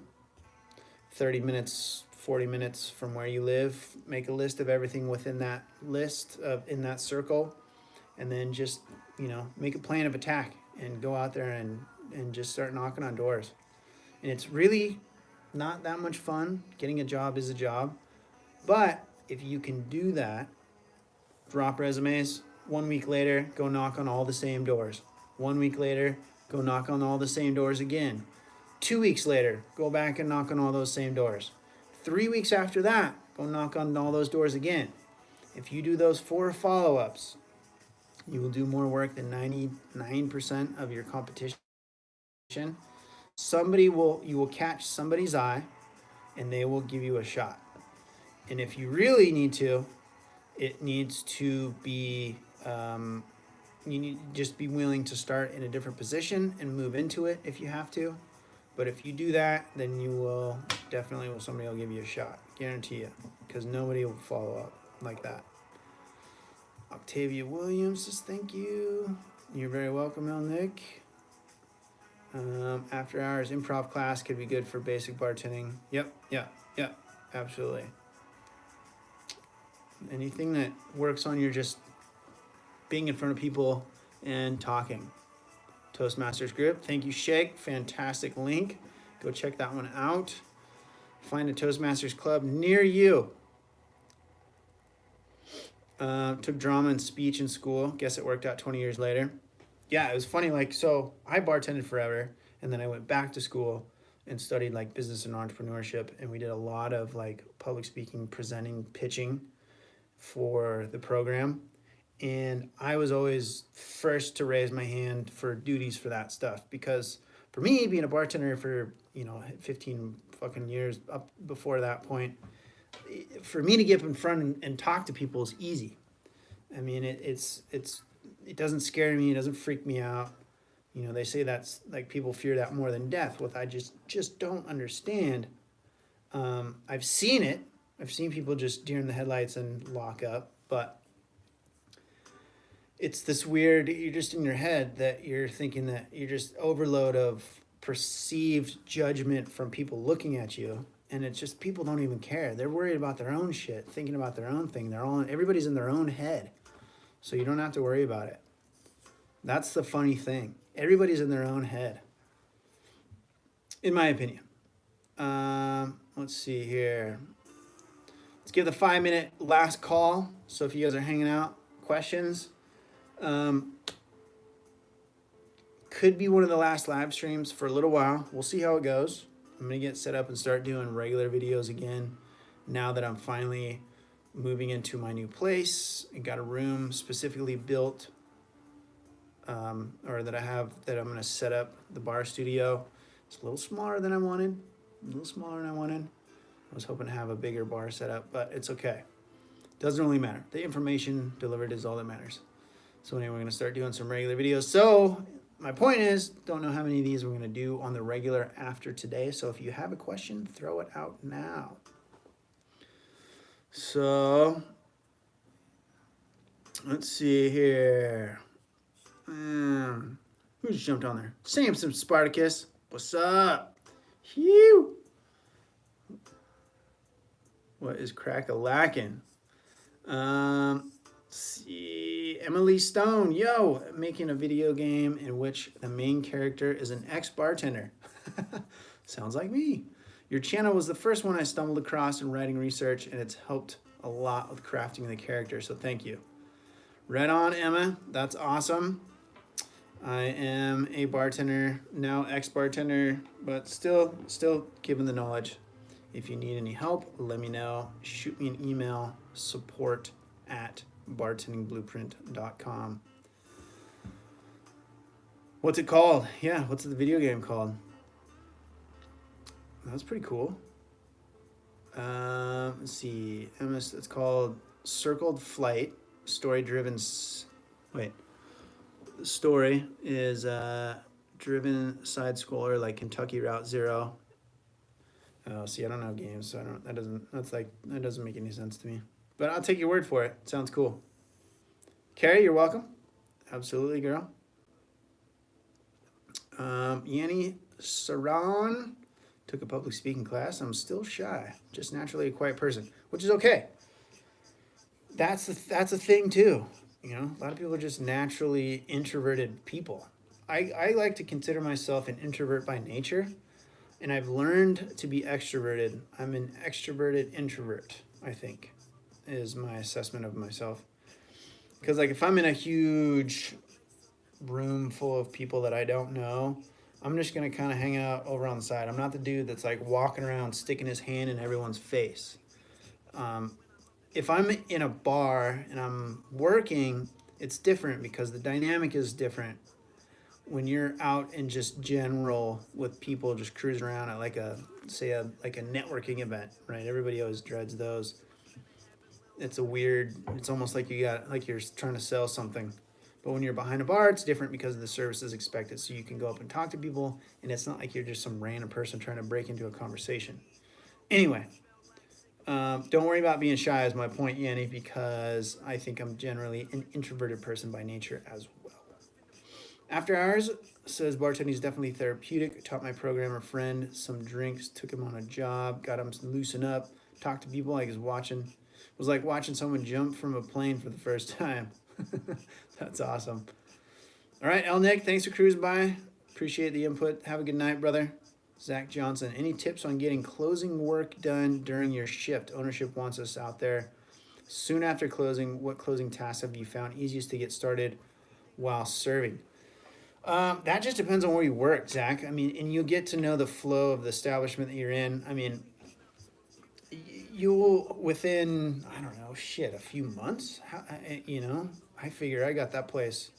30 minutes, 40 minutes from where you live. Make a list of everything within that list of in that circle, and then just, make a plan of attack and go out there and just start knocking on doors. And it's really not that much fun. Getting a job is a job. But if you can do that, drop resumes, 1 week later, go knock on all the same doors. 1 week later, go knock on all the same doors again. 2 weeks later, go back and knock on all those same doors. 3 weeks after that, go knock on all those doors again. If you do those 4 follow-ups, you will do more work than 99% of your competition. You will catch somebody's eye and they will give you a shot. And if you really need to, it needs to be, you need to just be willing to start in a different position and move into it if you have to. But if you do that, then you will definitely, somebody will give you a shot. Guarantee you. Because nobody will follow up like that. Octavia Williams says thank you. You're very welcome, El Nick. After hours improv class could be good for basic bartending. Yep, absolutely. Anything that works on your just being in front of people and talking. Toastmasters group. Thank you, Shake. Fantastic link. Go check that one out. Find a Toastmasters club near you. Took drama and speech in school. Guess it worked out 20 years later. Yeah, it was funny. So I bartended forever, and then I went back to school and studied business and entrepreneurship, and we did a lot of public speaking, presenting, pitching for the program. And I was always first to raise my hand for duties for that stuff, because for me, being a bartender for 15 fucking years up before that point, for me to get up in front and talk to people is easy. I mean, it doesn't scare me. It doesn't freak me out. They say that's people fear that more than death. What I just don't understand. I've seen it. I've seen people just deer in the headlights and lock up, but it's this weird, you're just in your head that you're thinking that you're just overload of perceived judgment from people looking at you. And it's just, people don't even care. They're worried about their own shit, thinking about their own thing. Everybody's in their own head. So you don't have to worry about it. That's the funny thing. Everybody's in their own head, in my opinion. Let's see here. Let's give the 5-minute last call. So if you guys are hanging out, questions. Could be one of the last live streams for a little while. We'll see how it goes. I'm going to get set up and start doing regular videos again now that I'm finally moving into my new place. I got a room specifically built, or that I'm going to set up the bar studio. It's a little smaller than I wanted. I was hoping to have a bigger bar set up, but it's okay. Doesn't really matter. The information delivered is all that matters. So anyway, we're going to start doing some regular videos. So my point is, don't know how many of these we're going to do on the regular after today. So if you have a question, throw it out now. So let's see here. Who just jumped on there? Samson Spartacus. What's up? Phew. What is crack-a-lackin'? See, Emily Stone, yo, making a video game in which the main character is an ex-bartender. Sounds like me. Your channel was the first one I stumbled across in writing research, and it's helped a lot with crafting the character, so thank you. Right on, Emma. That's awesome. I am a bartender, now ex-bartender, but still given the knowledge. If you need any help, let me know. Shoot me an email, support@bartendingblueprint.com. What's it called? Yeah, what's the video game called? That's pretty cool. Let's see. It's called Circled Flight. Story-driven. Wait. The story is driven side scroller like Kentucky Route Zero. Oh, see, I don't know games, so that doesn't make any sense to me. But I'll take your word for it. Sounds cool. Carrie, you're welcome. Absolutely, girl. Yanni Saran took a public speaking class. I'm still shy, just naturally a quiet person, which is okay. That's a thing too. You know, a lot of people are just naturally introverted people. I like to consider myself an introvert by nature, and I've learned to be extroverted. I'm an extroverted introvert, I think, is my assessment of myself. Because like if I'm in a huge room full of people that I don't know, I'm just gonna kind of hang out over on the side. I'm not the dude that's like walking around sticking his hand in everyone's face. If I'm in a bar and I'm working, it's different because the dynamic is different. When you're out in just general with people just cruising around at like a networking event, right? Everybody always dreads those. It's almost like you're trying to sell something. But when you're behind a bar, it's different because the service is expected. So you can go up and talk to people, and it's not like you're just some random person trying to break into a conversation. Anyway, don't worry about being shy is my point, Yanni, because I think I'm generally an introverted person by nature as well. After hours says bartending is definitely therapeutic. Taught my programmer friend some drinks, took him on a job, got him to loosen up, talk to people like was like watching someone jump from a plane for the first time. That's awesome. All right, El Nick, thanks for cruising by. Appreciate the input. Have a good night, brother. Zach Johnson, any tips on getting closing work done during your shift? Ownership wants us out there. Soon after closing, what closing tasks have you found easiest to get started while serving? That just depends on where you work, Zach. I mean, and you'll get to know the flow of the establishment that you're in. I mean, you'll within, I don't know, a few months. I figure I got that place.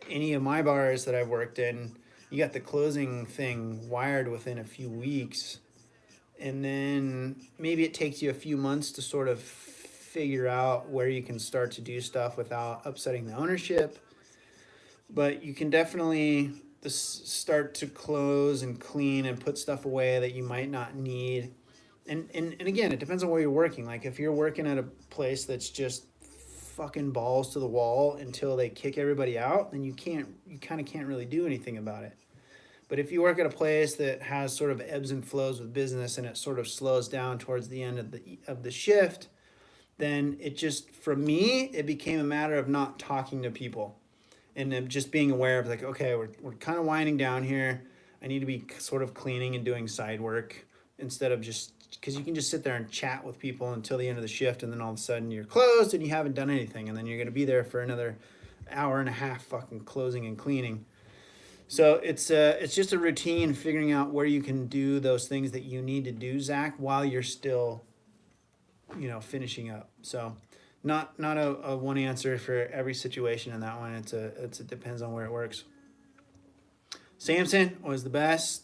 Any of my bars that I've worked in, you got the closing thing wired within a few weeks. And then maybe it takes you a few months to sort of figure out where you can start to do stuff without upsetting the ownership. But you can definitely start to close and clean and put stuff away that you might not need. And again, it depends on where you're working. Like if you're working at a place that's just fucking balls to the wall until they kick everybody out, then you kind of can't really do anything about it. But if you work at a place that has sort of ebbs and flows with business and it sort of slows down towards the end of the shift, then for me, it became a matter of not talking to people and just being aware of like, okay, we're kind of winding down here. I need to be sort of cleaning and doing side work instead of just, because you can just sit there and chat with people until the end of the shift, and then all of a sudden you're closed and you haven't done anything, and then you're going to be there for another hour and a half fucking closing and cleaning. So it's just a routine, figuring out where you can do those things that you need to do, Zach, while you're still, finishing up. So not a one answer for every situation in that one. It depends on where it works. Samson was the best.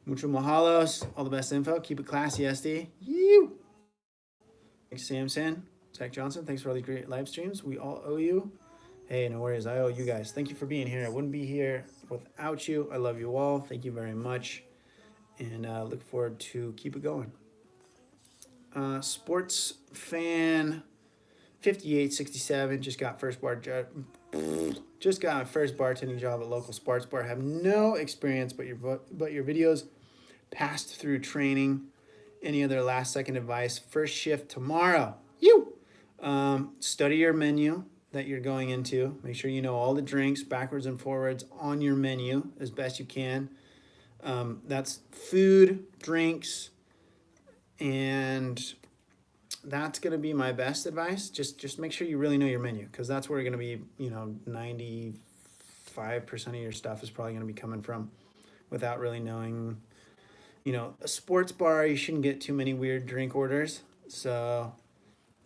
Mucho mahalos. All the best info. Keep it classy, SD. You. Thanks, Samson. Zach Johnson, thanks for all the great live streams. We all owe you. Hey, no worries. I owe you guys. Thank you for being here. I wouldn't be here without you. I love you all. Thank you very much. And look forward to keep it going. Sports fan 5867 just got my first bartending job at local sports bar. Have no experience, but your videos passed through training. Any other last second advice? First shift tomorrow. Study your menu that you're going into. Make sure you know all the drinks backwards and forwards on your menu as best you can. That's food, drinks, and that's going to be my best advice. Just make sure you really know your menu, because that's where you're going to be, 95% of your stuff is probably going to be coming from without really knowing. A sports bar, you shouldn't get too many weird drink orders. So,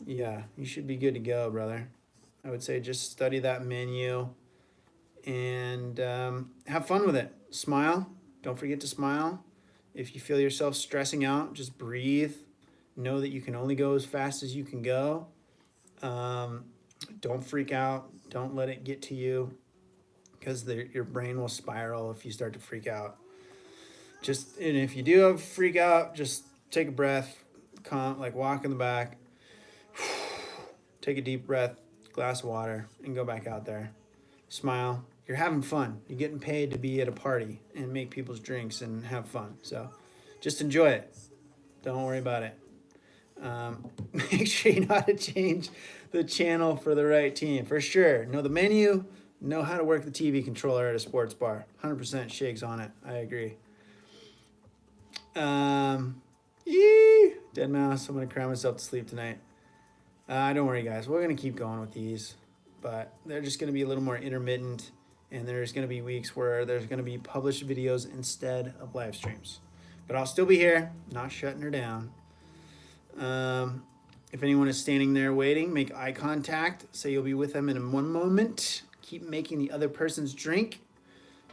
yeah, you should be good to go, brother. I would say just study that menu and have fun with it. Smile. Don't forget to smile. If you feel yourself stressing out, just breathe. Know that you can only go as fast as you can go. Don't freak out. Don't let it get to you. because your brain will spiral if you start to freak out. And if you do have a freak out, just take a breath, like walk in the back, take a deep breath, glass of water, and go back out there. Smile. You're having fun. You're getting paid to be at a party and make people's drinks and have fun. So just enjoy it. Don't worry about it. Make sure you know how to change the channel for the right team. For sure. Know the menu. Know how to work the TV controller at a sports bar. 100% shakes on it. I agree. Dead mouse. I'm going to cry myself to sleep tonight. Don't worry, guys. We're going to keep going with these. But they're just going to be a little more intermittent. And there's going to be weeks where there's going to be published videos instead of live streams. But I'll still be here. Not shutting her down. If anyone is standing there waiting, make eye contact. Say you'll be with them in one moment. Keep making the other person's drink.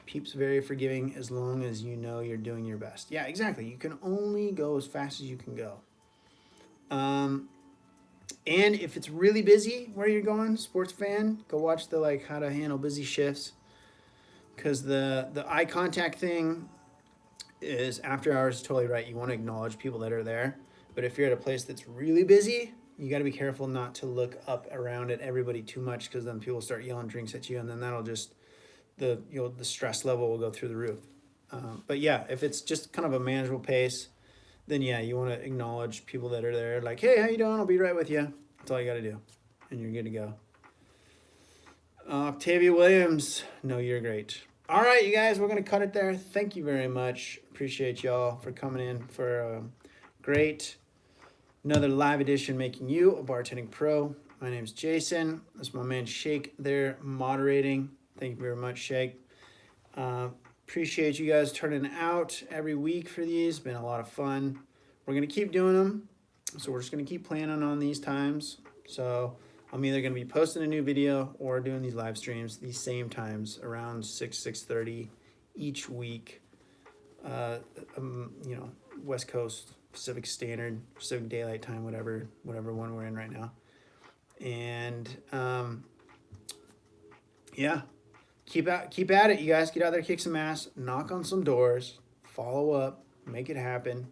Peep's very forgiving as long as you know you're doing your best. Yeah, exactly. You can only go as fast as you can go. And if it's really busy where you're going, sports fan, go watch the how to handle busy shifts. Because the eye contact thing is after hours, totally right. You want to acknowledge people that are there. But if you're at a place that's really busy, you got to be careful not to look up around at everybody too much, because then people start yelling drinks at you, and then that'll just the stress level will go through the roof. But yeah, if it's just kind of a manageable pace, then yeah, you want to acknowledge people that are there. Like, hey, how you doing? I'll be right with you. That's all you got to do, and you're good to go. Octavia Williams, no, you're great. All right, you guys, we're going to cut it there. Thank you very much. Appreciate y'all for coming in for another live edition making you a bartending pro. My name's Jason. That's my man Shake there moderating. Thank you very much, Shake. Appreciate you guys turning out every week for these. Been a lot of fun. We're going to keep doing them. So we're just going to keep planning on these times. So I'm either going to be posting a new video or doing these live streams these same times around 6:30 each week. West Coast, Pacific Standard, Pacific Daylight Time, whatever one we're in right now. And yeah, keep at it, you guys. Get out there, kick some ass, knock on some doors, follow up, make it happen.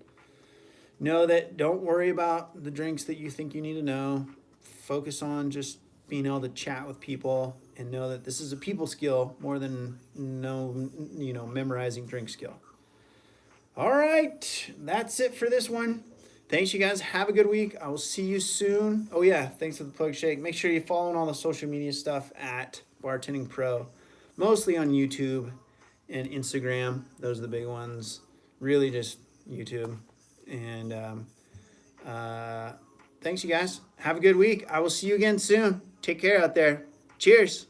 Know that don't worry about the drinks that you think you need to know. Focus on just being able to chat with people, and know that this is a people skill more than memorizing drink skill. All right, that's it for this one. Thanks, you guys. Have a good week. I will see you soon. Oh yeah, thanks for the plug, Shake. Make sure you're following all the social media stuff at Bartending Pro, mostly on YouTube and Instagram. Those are the big ones. Really just YouTube. And thanks, you guys. Have a good week. I will see you again soon. Take care out there. Cheers.